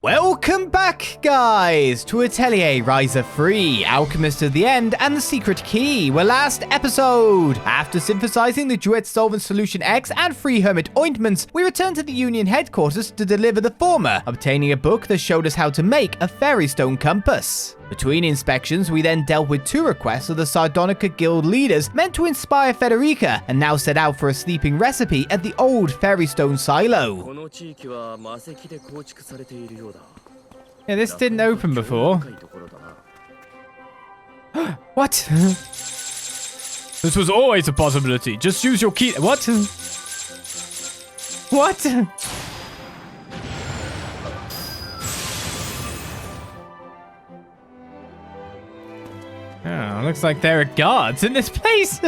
Welcome back, guys, to Atelier Ryza 3, Alchemist of the End, and the Secret Key, where last episode, after synthesizing the Duet Solvent Solution X and 3 Hermit Ointments, we returned to the Union headquarters to deliver the former, obtaining a book that showed us how to make a Fairystone compass. Between inspections, we then dealt with 2 requests of the Sardonica Guild leaders meant to inspire Federica, and now set out for a sleeping recipe at the old Fairystone silo. Yeah, this didn't open before. What? This was always a possibility. Just use your key. What? What? Oh, looks like there are guards in this place.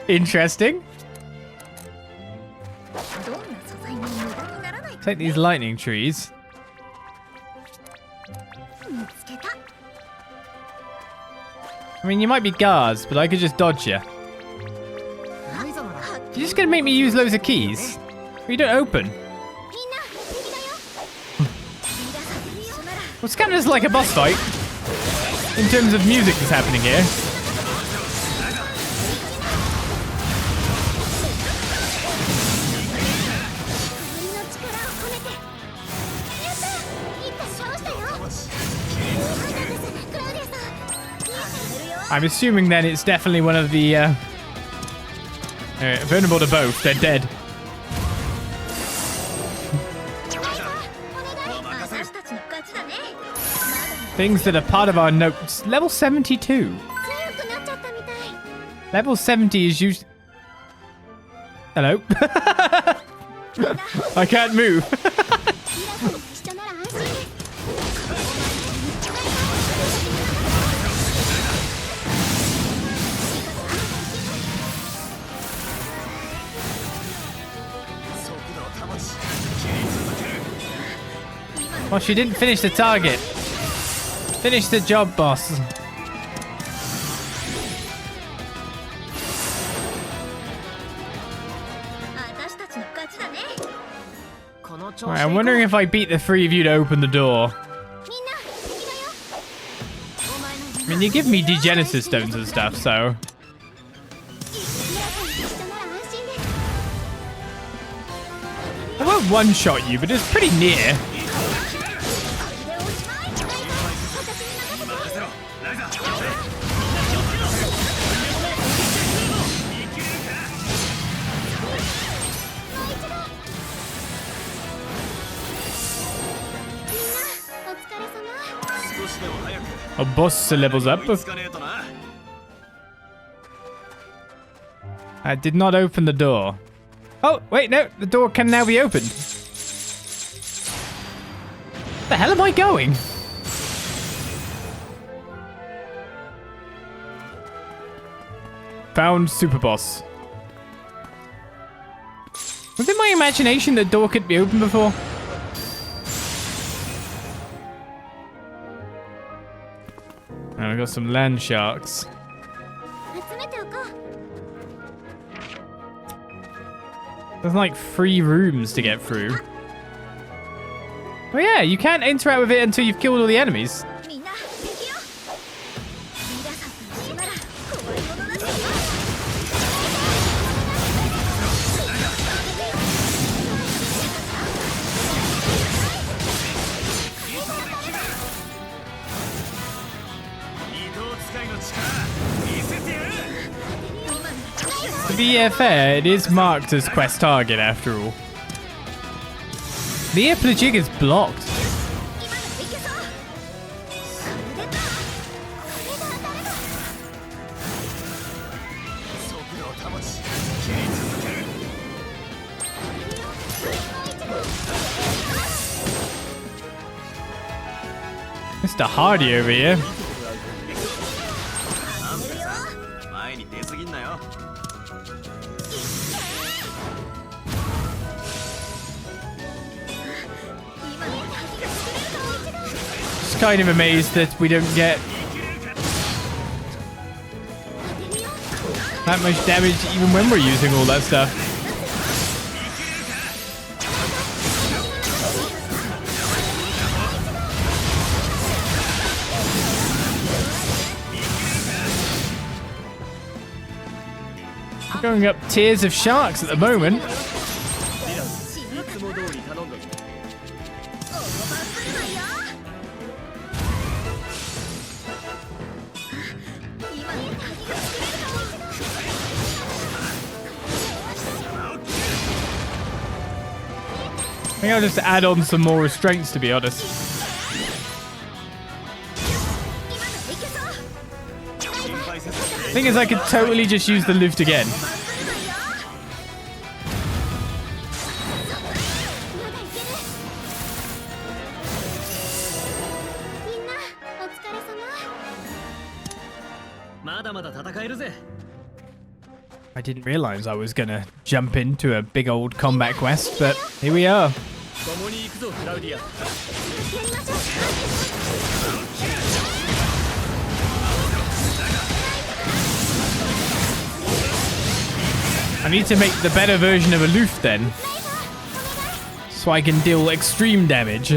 Interesting. Take these lightning trees. I mean, you might be guards, but I could just dodge you. You're just gonna make me use loads of keys? You don't open. What's kind of like a boss fight in terms of music that's happening here. I'm assuming then it's definitely one of the vulnerable to both. They're dead. Things that are part of our notes. Level 72. Level 70 is used. Hello. I can't move. Well, she didn't finish the target. Finish the job, boss. Right, I'm wondering if I beat the 3 of you to open the door. I mean, you give me degenesis stones and stuff, so... I won't one-shot you, but it's pretty near. A boss levels up. I did not open the door. Oh, wait, no. The door can now be opened. The hell am I going? Found super boss. Was it my imagination the door could be opened before? And we got some land sharks. There's like 3 rooms to get through. Oh yeah, you can't interact with it until you've killed all the enemies. To be fair, it is marked as quest target after all. The Plajig is blocked. Mr. Hardy over here. Kind of amazed that we don't get that much damage even when we're using all that stuff. Going up tiers of sharks at the moment. I think I'll just add on some more restraints, to be honest. Thing is, I could totally just use the loot again. I didn't realize I was gonna jump into a big old combat quest, but here we are. I need to make the better version of Aloof then, so I can deal extreme damage.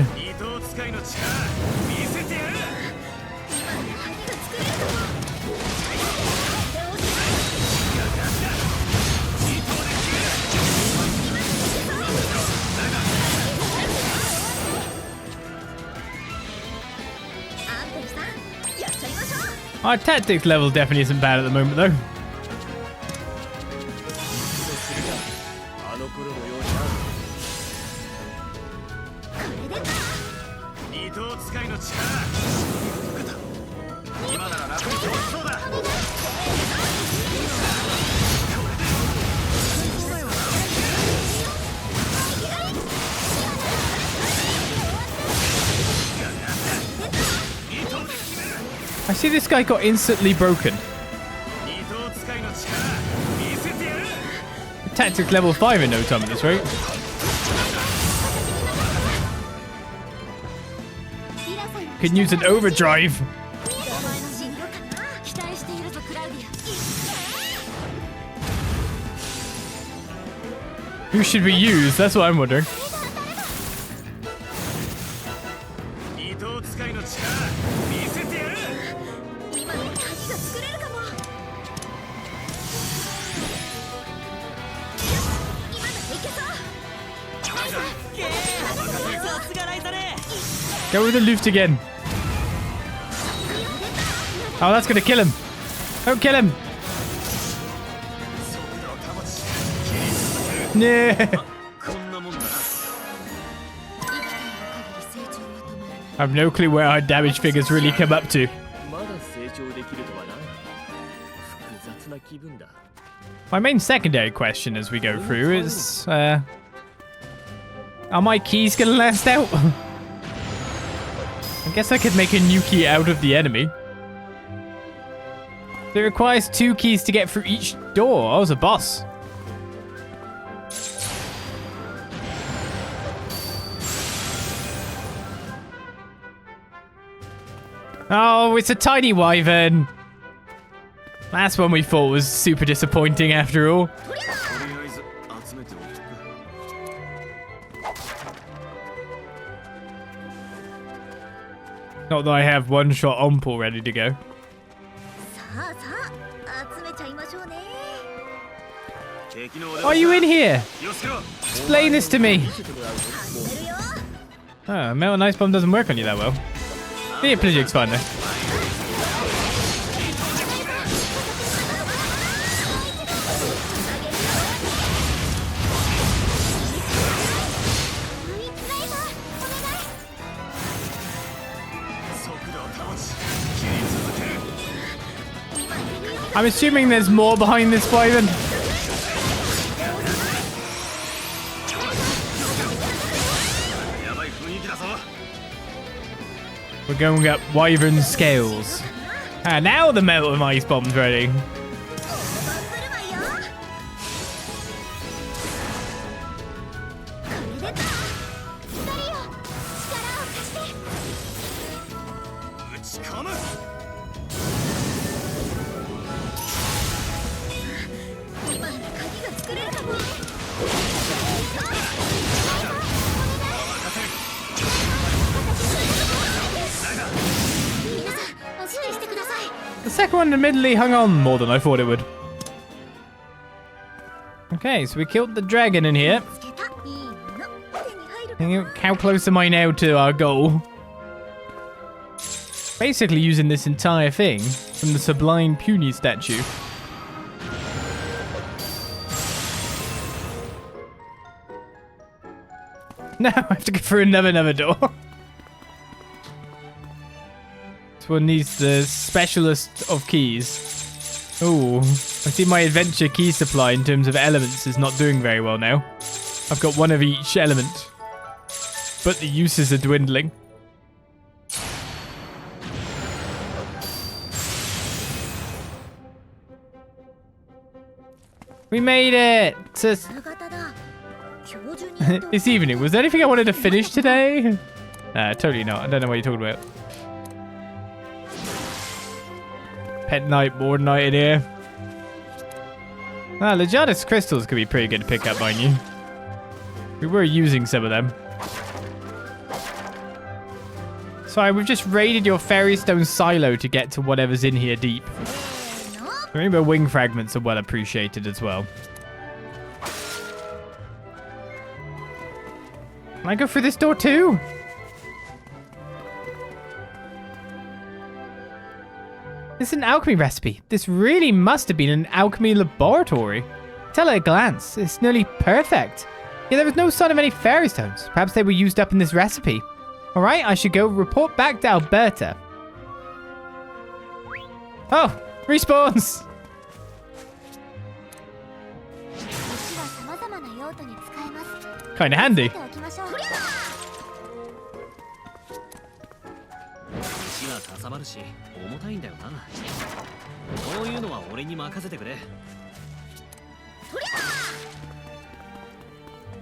Our tactics level definitely isn't bad at the moment, though. I see this guy got instantly broken. Tactics level 5 in no time at this rate. Can use an overdrive. Who should we use? That's what I'm wondering. Go with the loot again. Oh, that's gonna kill him. Don't kill him. Nah. I have no clue where our damage figures really come up to. My main secondary question as we go through is, are my keys gonna last out? I guess I could make a new key out of the enemy. It requires 2 keys to get through each door. I was a boss. Oh, it's a tiny wyvern. Last one we thought was super disappointing after all. Not that I have one-shot Ompal ready to go. Are you in here? Explain this to me. Oh, Metal and Ice Bomb doesn't work on you that well. The Pelagic Expander. I'm assuming there's more behind this wyvern. We're going up wyvern scales. And now the Metal and Ice Bomb's ready. The second one admittedly hung on more than I thought it would. Okay, so we killed the dragon in here. How close am I now to our goal? Basically using this entire thing from the Sublime Puny statue. Now I have to go through another door. This one needs the specialist of keys. Oh, I see my adventure key supply in terms of elements is not doing very well now. I've got one of each element, but the uses are dwindling. We made it! It's evening. Was there anything I wanted to finish today? Nah, totally not. I don't know what you're talking about. Pet night, board night in here. Ah, Legiatus crystals could be pretty good to pick up, mind you. We were using some of them. Sorry, we've just raided your Fairystone silo to get to whatever's in here deep. Rainbow wing fragments are well appreciated as well. Can I go through this door too? This is an alchemy recipe. This really must have been an alchemy laboratory. Tell at a glance, it's nearly perfect. Yet there was no sign of any fairystones. Perhaps they were used up in this recipe. Alright, I should go report back to Alberta. Oh, respawns! Kinda handy.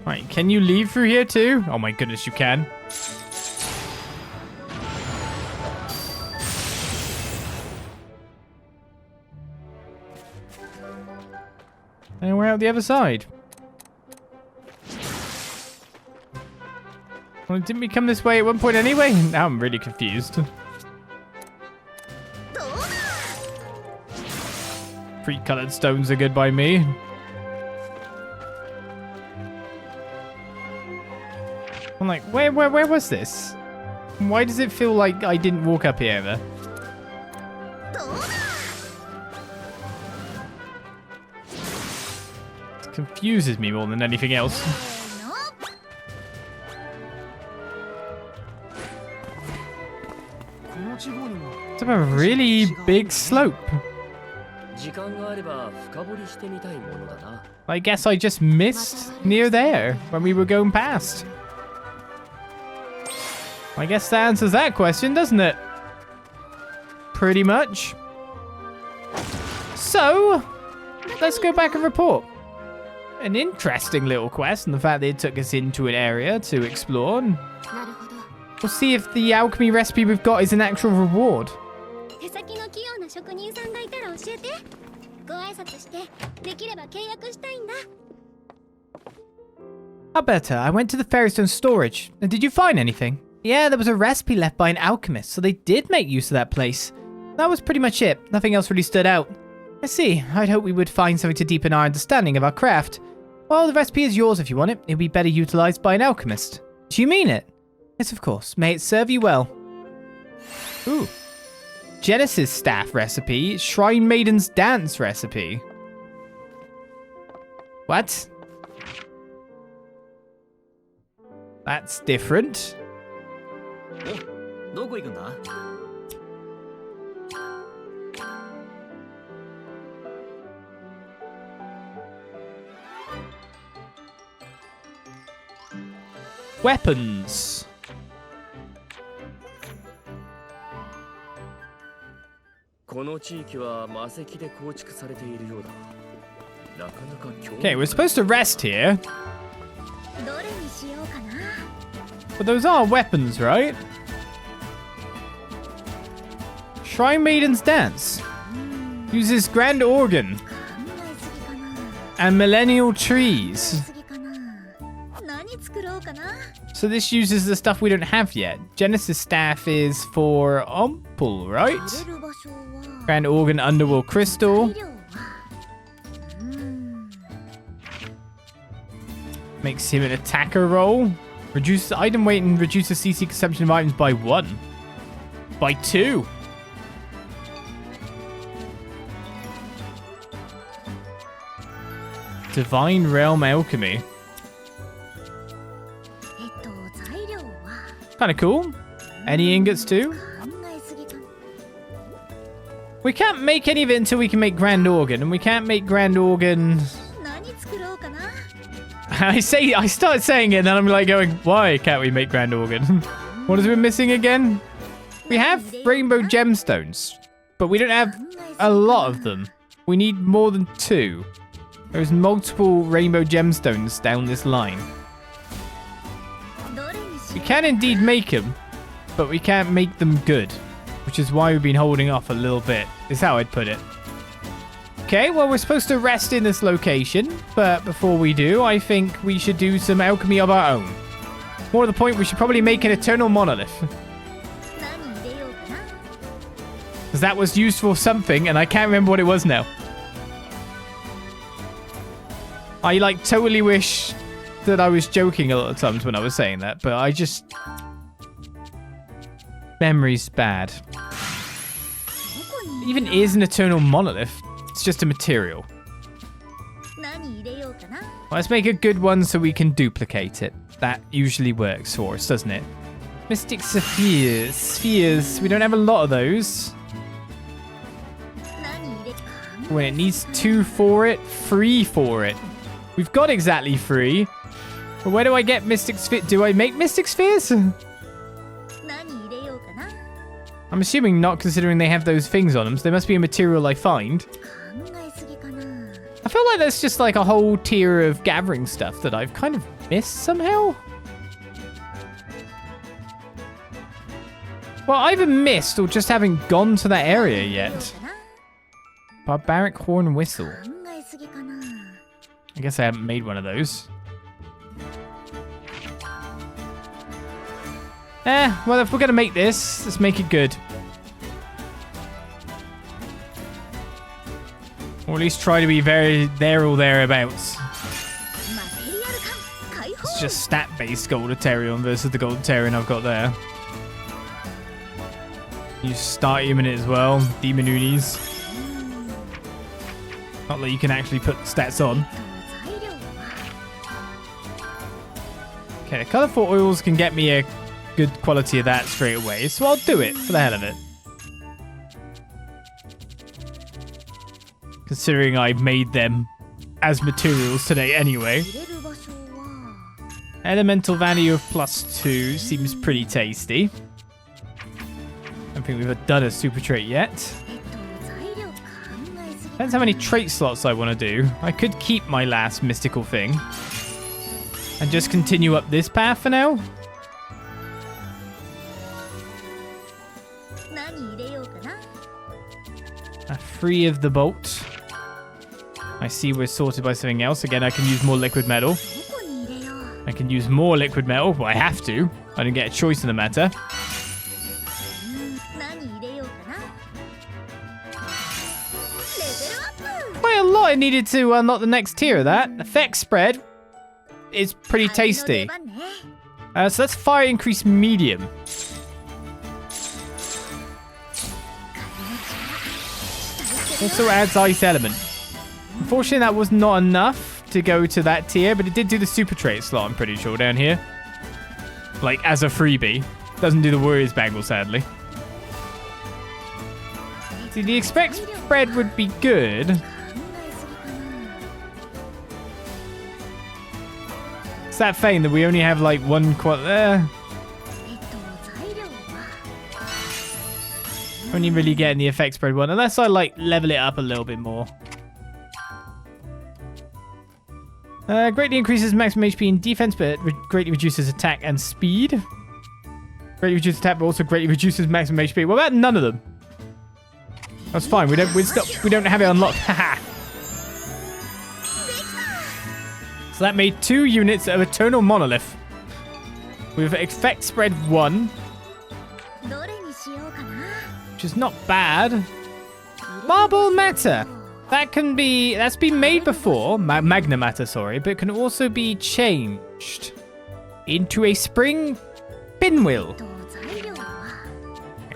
Right, can you leave through here too? Oh my goodness, you can. And we're out the other side. Well, didn't we come this way at one point anyway? Now I'm really confused. Three colored stones are good by me. I'm like, where was this? Why does it feel like I didn't walk up here ever? It confuses me more than anything else. It's a really big slope. I guess I just missed near there when we were going past. I guess that answers that question, doesn't it? Pretty much. So, let's go back and report. An interesting little quest, and the fact that it took us into an area to explore. We'll see if the alchemy recipe we've got is an actual reward. Alberta, I went to the Fairystone storage. And did you find anything? Yeah, there was a recipe left by an alchemist, so they did make use of that place. That was pretty much it. Nothing else really stood out. I see. I'd hope we would find something to deepen our understanding of our craft. Well, the recipe is yours if you want it. It'd be better utilized by an alchemist. Do you mean it? Yes, of course. May it serve you well. Ooh. Genesis staff recipe. Shrine Maiden's dance recipe. What? That's different. Weapons. Okay, we're supposed to rest here. But those are weapons, right? Shrine Maiden's Dance. Uses Grand Organ. And Millennial Trees. So this uses the stuff we don't have yet. Genesis Staff is for Ompul, right? Grand Organ Underworld Crystal. Makes him an attacker roll. Reduces item weight and reduces CC consumption of items by 1. By 2. Divine Realm Alchemy. Kind of cool. Any ingots too? We can't make any of it until we can make Grand Organ, and we can't make Grand Organ. I start saying it, and then I'm like going, why can't we make Grand Organ? What is we missing again? We have rainbow gemstones, but we don't have a lot of them. We need more than 2. There's multiple rainbow gemstones down this line. We can indeed make them, but we can't make them good, which is why we've been holding off a little bit, is how I'd put it. Okay, well, we're supposed to rest in this location, but before we do, I think we should do some alchemy of our own. More to the point, we should probably make an eternal monolith. Because that was used for something, and I can't remember what it was now. I, like, totally wish that I was joking a lot of times when I was saying that, but I just... Memory's bad. It even is an eternal monolith. It's just a material. Well, let's make a good one so we can duplicate it. That usually works for us, doesn't it? Mystic Spheres. Spheres. We don't have a lot of those. When it needs 2 for it, 3 for it. We've got exactly 3. But where do I get Mystic Spheres? Do I make Mystic Spheres? I'm assuming not, considering they have those things on them, so they must be a material I find. I feel like there's just like a whole tier of gathering stuff that I've kind of missed somehow. Well, either missed or just haven't gone to that area yet. Barbaric Horn Whistle. I guess I haven't made one of those. Well, if we're going to make this, let's make it good. Or at least try to be very there or thereabouts. It's just stat-based Gold Atelier versus the Gold Atelier I've got there. You start him in it as well. Demon Unis. Not that you can actually put stats on. Okay, the colourful oils can get me a good quality of that straight away, so I'll do it for the hell of it. Considering I made them as materials today anyway. Elemental value of +2 seems pretty tasty. I don't think we've done a super trait yet. Depends how many trait slots I want to do. I could keep my last mystical thing and just continue up this path for now. Free of the bolt. I see we're sorted by something else. Again, I can use more liquid metal. I can use more liquid metal. Well, I have to. I didn't get a choice in the matter. Quite a lot I needed to unlock the next tier of that. Effect spread is pretty tasty. So that's fire increase medium. Also adds ice element. Unfortunately, that was not enough to go to that tier, but it did do the super trait slot, I'm pretty sure, down here. Like, as a freebie. Doesn't do the Warrior's Bangle, sadly. See, the expect spread would be good. It's that thing that we only have, like, one only really getting the effect spread one, unless I, like, level it up a little bit more. Greatly increases maximum HP and defense, but greatly reduces attack and speed. Greatly reduces attack, but also greatly reduces maximum HP. What about none of them? That's fine. We don't have it unlocked. Haha. So that made 2 units of Eternal Monolith with effect spread 1, which is not bad. Marble Matter. That can be... That's been made before. Magna matter, sorry. But it can also be changed into a spring pinwheel.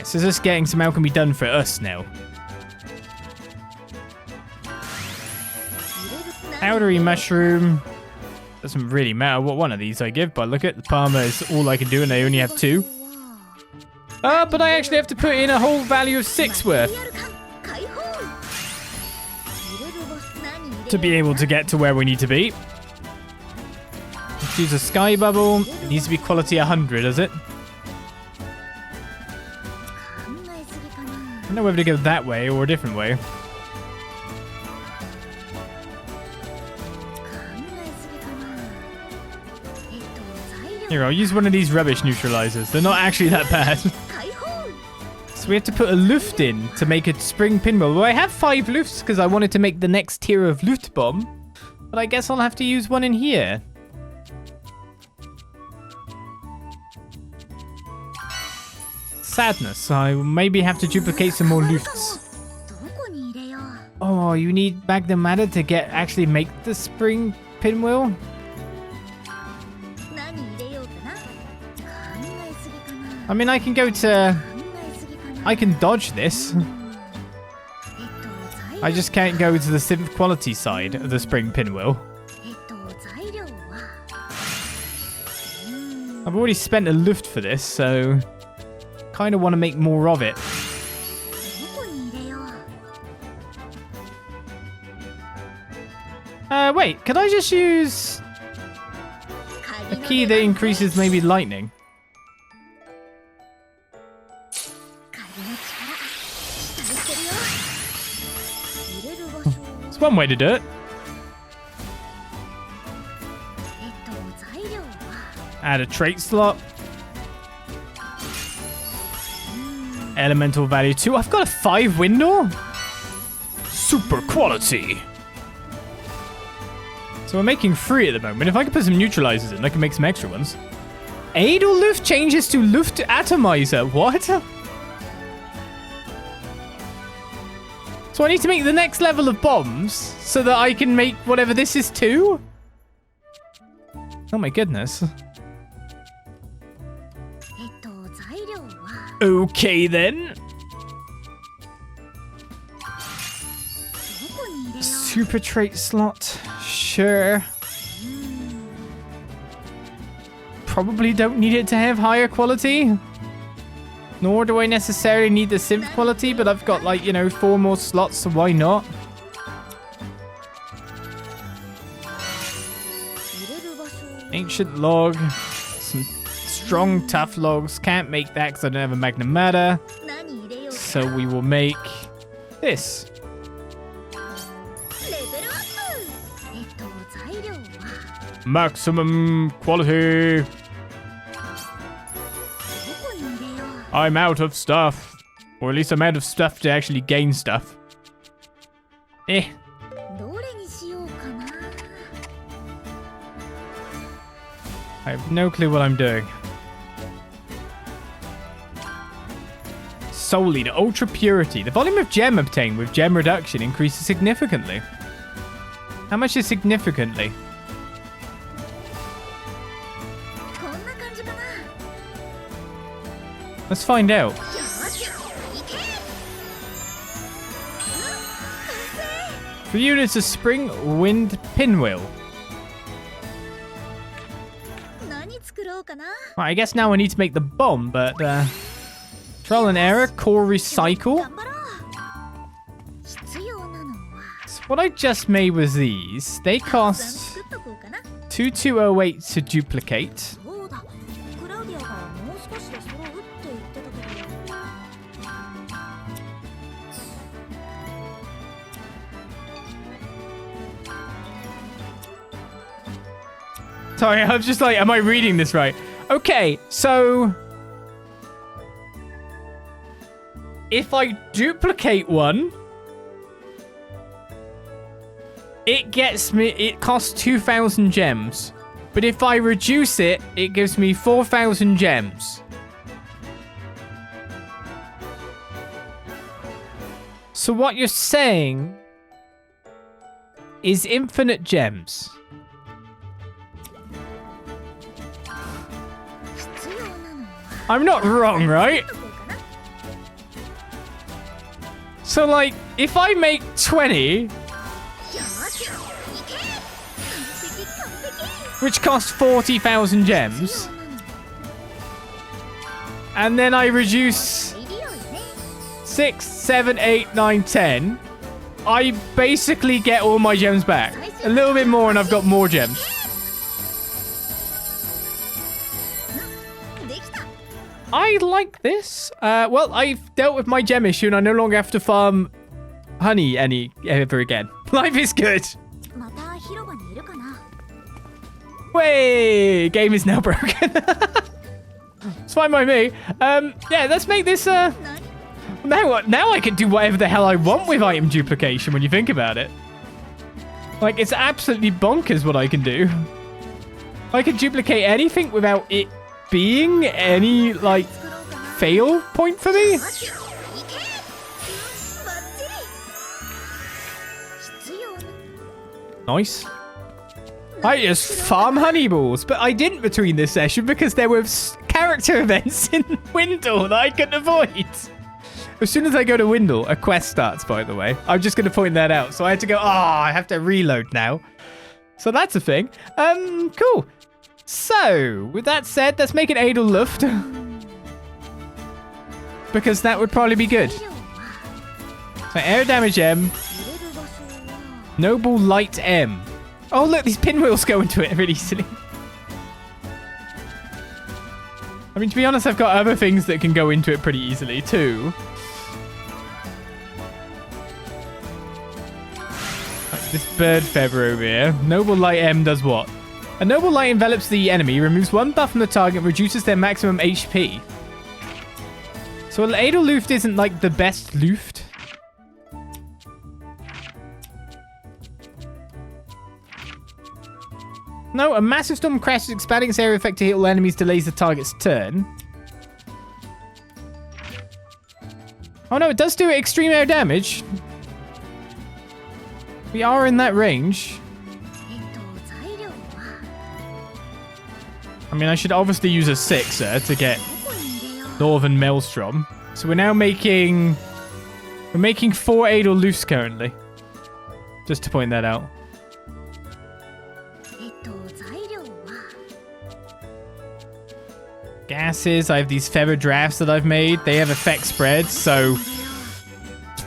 So just getting some alchemy done for us now. Powdery mushroom. Doesn't really matter what one of these I give, but look at the Palmer is all I can do and I only have 2. But I actually have to put in a whole value of 6 worth to be able to get to where we need to be. Let's use a sky bubble. It needs to be quality 100, does it? I don't know whether to go that way or a different way. Here, I'll use one of these rubbish neutralizers. They're not actually that bad. So we have to put a luft in to make a spring pinwheel. Well, I have 5 lufts because I wanted to make the next tier of luft bomb. But I guess I'll have to use one in here. Sadness. I maybe have to duplicate some more lufts. Oh, you need Magna Matter to actually make the spring pinwheel? I mean, I can go to... I can dodge this. I just can't go to the synth quality side of the spring pinwheel. I've already spent a luft for this, so... kind of want to make more of it. Wait, could I just use a key that increases maybe lightning? It's one way to do it. Add a trait slot. Elemental value 2. I've got a 5 window. Super quality. So we're making 3 at the moment. If I could put some neutralizers in, I can make some extra ones. Adel Luft changes to Luft Atomizer. What? So I need to make the next level of bombs so that I can make whatever this is too? Oh my goodness. Okay then. Super trait slot. Sure. Probably don't need it to have higher quality. Nor do I necessarily need the synth quality, but I've got, like, you know, 4 more slots, so why not? Ancient log. Some strong, tough logs. Can't make that because I don't have a Magna Matter. So we will make this. Maximum quality. I'm out of stuff. Or at least I'm out of stuff to actually gain stuff. I have no clue what I'm doing. Soul Leader, Ultra Purity. The volume of gem obtained with gem reduction increases significantly. How much is significantly? Let's find out. For you, it's a spring wind pinwheel. Right, I guess now I need to make the bomb, but trial and error, core recycle. So what I just made was these. They cost 2208 to duplicate. Sorry, I'm just like, am I reading this right? Okay, so if I duplicate one, it costs 2,000 gems. But if I reduce it, it gives me 4,000 gems. So what you're saying is infinite gems. I'm not wrong, right? So, like, if I make 20, which costs 40,000 gems, and then I reduce 6, 7, 8, 9, 10, I basically get all my gems back. A little bit more and I've got more gems. I like this. Well, I've dealt with my gem issue and I no longer have to farm honey ever again. Life is good. Way, game is now broken. It's fine by me. Yeah, let's make this. Now what? Now I can do whatever the hell I want with item duplication. When you think about it, like it's absolutely bonkers what I can do. I can duplicate anything without it being any like fail point for me. Nice. I just farm honey balls, but I didn't between this session because there were character events in Windle that I couldn't avoid. As soon as I go to Windle, a quest starts, by the way. I'm just going to point that out. So I had to go, I have to reload now. So that's a thing. Cool. So, with that said, let's make an Adel Luft. Because that would probably be good. So, air damage M. Noble Light M. Oh, look, these pinwheels go into it really easily. I mean, to be honest, I've got other things that can go into it pretty easily, too. Like this bird feather over here. Noble Light M does what? A Noble Light envelops the enemy, removes one buff from the target, and reduces their maximum HP. So, Adel Luft isn't, like, the best Luft. No, a massive storm crashes, expanding its area effect to hit all enemies, delays the target's turn. Oh no, it does do extreme air damage. We are in that range. I mean, I should obviously use a 6er to get Northern Maelstrom. So we're now making... We're making 4 Adel Lufts currently. Just to point that out. Gases, I have these feather drafts that I've made. They have effect spreads, so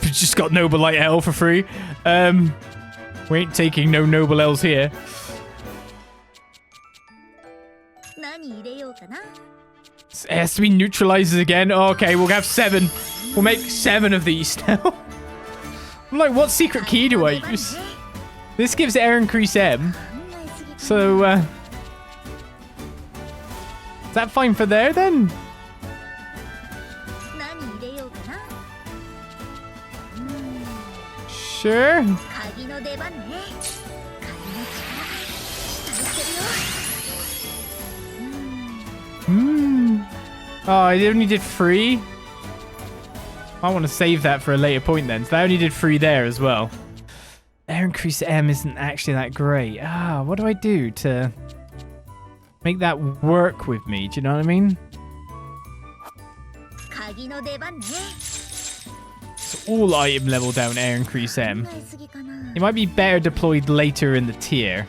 we just got Noble Light L for free. We ain't taking no Noble L's here. It has to be neutralizers again. Oh, okay, we'll have 7. We'll make 7 of these now. I'm like, what secret key do I use? This gives air increase M. So, is that fine for there, then? Sure. Oh, I only did 3? I want to save that for a later point then. So that only did 3 there as well. Air increase M isn't actually that great. What do I do to make that work with me? Do you know what I mean? So all item level down air increase M. It might be better deployed later in the tier.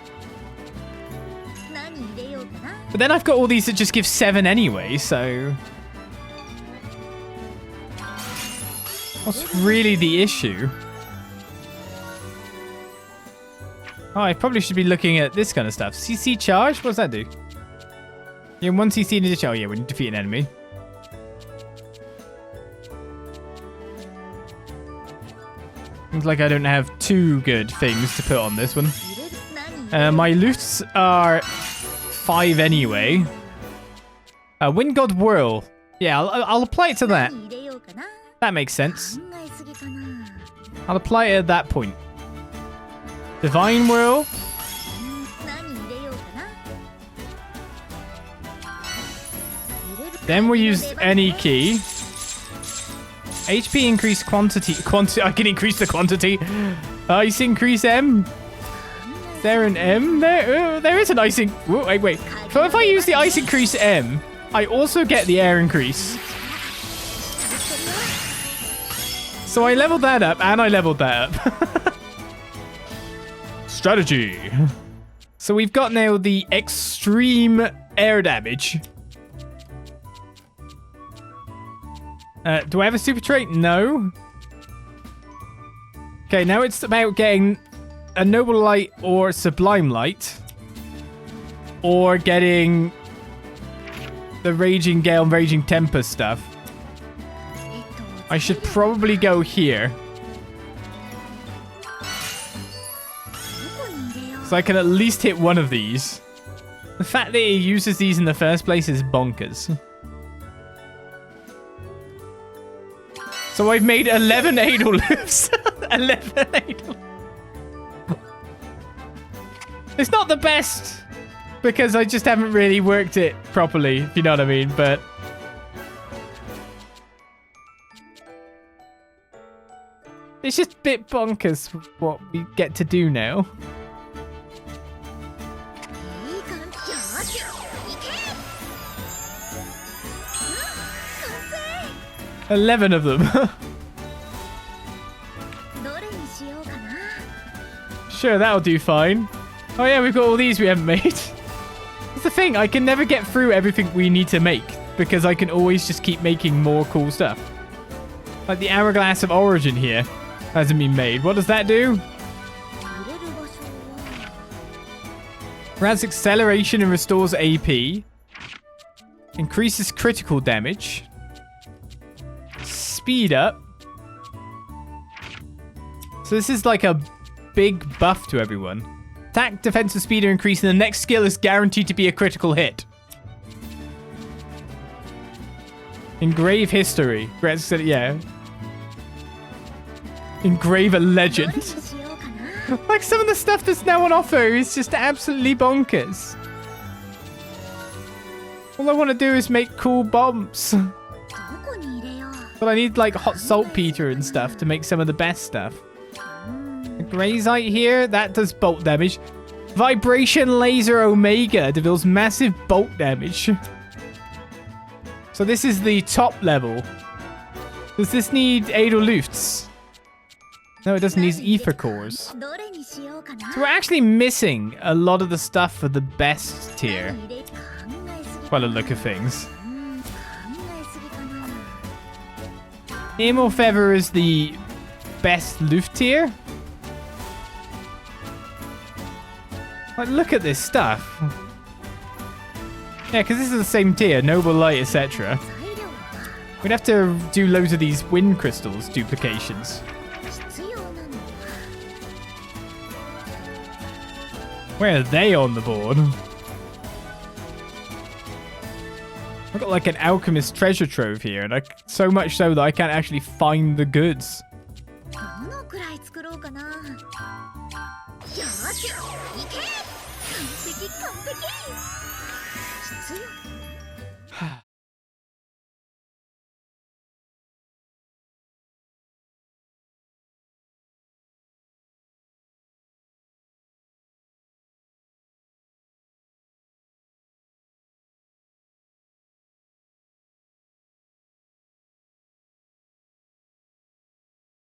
But then I've got all these that just give 7 anyway, so... What's really the issue? Oh, I probably should be looking at this kind of stuff. CC charge? What does that do? Yeah, 1 CC in addition. Oh yeah, when you defeat an enemy. Seems like I don't have too good things to put on this one. My loots are 5 anyway. Wind God Whirl. Yeah, I'll apply it to that. That makes sense. I'll apply it at that point. Divine Whirl. Then we'll use any key. HP increase quantity. I can increase the quantity. Ice increase M. Is there an M there? There is an ice wait. So if I use the ice increase M, I also get the air increase. So I leveled that up and I leveled that up. Strategy. So we've got now the extreme air damage. Do I have a super trait? No. Okay, now it's about getting a Noble Light or Sublime Light. Or getting the Raging Gale and Raging Tempest stuff. I should probably go here. So I can at least hit one of these. The fact that he uses these in the first place is bonkers. So I've made 11 Adel loops. 11 Adel. It's not the best because I just haven't really worked it properly, if you know what I mean, but it's just a bit bonkers what we get to do now. $11 of them. Sure, that'll do fine. Oh yeah, we've got all these we haven't made. That's the thing, I can never get through everything we need to make because I can always just keep making more cool stuff. Like the Hourglass of Origin here hasn't been made. What does that do? Grants acceleration and restores AP. Increases critical damage. Speed up. So this is like a big buff to everyone. Attack, defense, and speed are increased, and the next skill is guaranteed to be a critical hit. Engrave history. Yeah. Engrave a legend. Like some of the stuff that's now on offer is just absolutely bonkers. All I want to do is make cool bombs. But I need like hot saltpeter and stuff to make some of the best stuff. A Grazite here, that does bolt damage. Vibration Laser Omega deals massive bolt damage. So this is the top level. Does this need Adel Lufts? No, it doesn't need Ether Cores. So we're actually missing a lot of the stuff for the best tier. By the look of things. Immortal Feather is the best Luft tier. Like, look at this stuff. Yeah, because this is the same tier. Noble Light, etc. We'd have to do loads of these wind crystals duplications. Where are they on the board? I've got like an alchemist treasure trove here, and so much so that I can't actually find the goods.